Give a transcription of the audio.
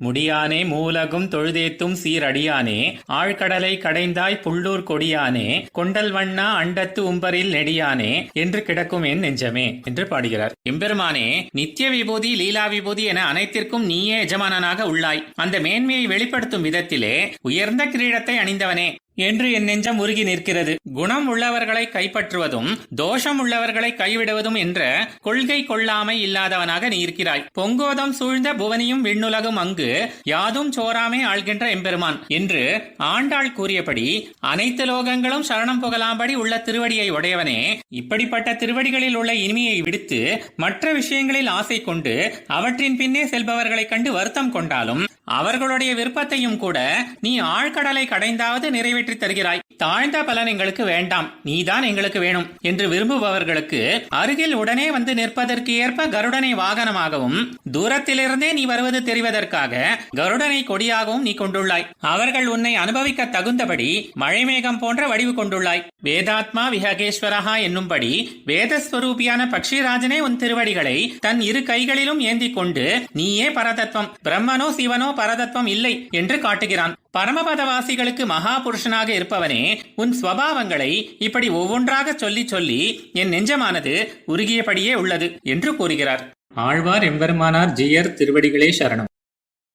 முடியானே மூலகும் தொழுதேத்தும் சீரடியானே ஆழ்கடலை கடைந்தாய் புள்ளூர் கொடியானே கொண்டல் வண்ணா அண்டத்து உம்பரில் நெடியானே என்று கிடக்கும் என் நெஞ்சமே என்று பாடுகிறார். எம்பெருமானே, நித்திய விபூதி லீலா விபூதி என அனைத்திற்கும் நீயே எஜமானனாக உள்ளாய். அந்த மேன்மையை வெளிப்படுத்தும் விதத்திலே உயர்ந்த கிரீடத்தை அணிந்தவனே என்று என் நெஞ்சம் உருகி நிற்கிறது. குணம் உள்ளவர்களை கைப்பற்றுவதும் தோஷம் உள்ளவர்களை கைவிடுவதும் என்ற கொள்கை கொள்ளாமை இல்லாதவனாக நீ இருக்கிறாய். பொங்கோதம் சூழ்ந்த புவனியும் விண்ணுலகும் அங்கு யாதும் சோராமே ஆள்கின்ற எம்பெருமான் என்று ஆண்டாள் கூறியபடி அனைத்து லோகங்களும் சரணம் புகழாம்படி உள்ள திருவடியை உடையவனே, இப்படிப்பட்ட திருவடிகளில் உள்ள இனிமையை விடுத்து மற்ற விஷயங்களில் ஆசை கொண்டு அவற்றின் பின்னே செல்பவர்களை கண்டு வருத்தம் கொண்டாலும் அவர்களுடைய விருப்பத்தையும் கூட நீ ஆழ்கடலை கடைந்தாவது நிறைவேற்றி தருகிறாய். தாழ்ந்த பலன் எங்களுக்கு வேண்டாம், நீதான் எங்களுக்கு வேணும் என்று விரும்புபவர்களுக்கு அருகில் உடனே வந்து நிற்பதற்கு ஏற்ப கருடனை வாகனமாகவும் தூரத்திலிருந்தே நீ வருவது தெரிவதற்காக கருடனை கொடியாகவும் நீ கொண்டுள்ளாய். அவர்கள் உன்னை அனுபவிக்க தகுந்தபடி மழைமேகம் போன்ற வடிவு கொண்டுள்ளாய். வேதாத்மா விஹகேஸ்வரஹா என்னும்படி வேதஸ்வரூபியான பக்ஷிராஜனே உன் திருவடிகளை தன் இரு கைகளிலும் ஏந்தி கொண்டு நீயே பரதத்துவம், பிரம்மனோ சிவனோ பரதத்துவம் இல்லை என்று காட்டுகிறான். பரமபதவாசிகளுக்கு மகா புருஷனாக இருப்பவனே, உன் ஸ்வபாவங்களை இப்படி ஒவ்வொன்றாக சொல்லி சொல்லி என் நெஞ்சமானது உருகியபடியே உள்ளது என்று கூறுகிறார். ஆழ்வார் எம்பெருமானார் ஜீயர் திருவடிகளே சரணம்.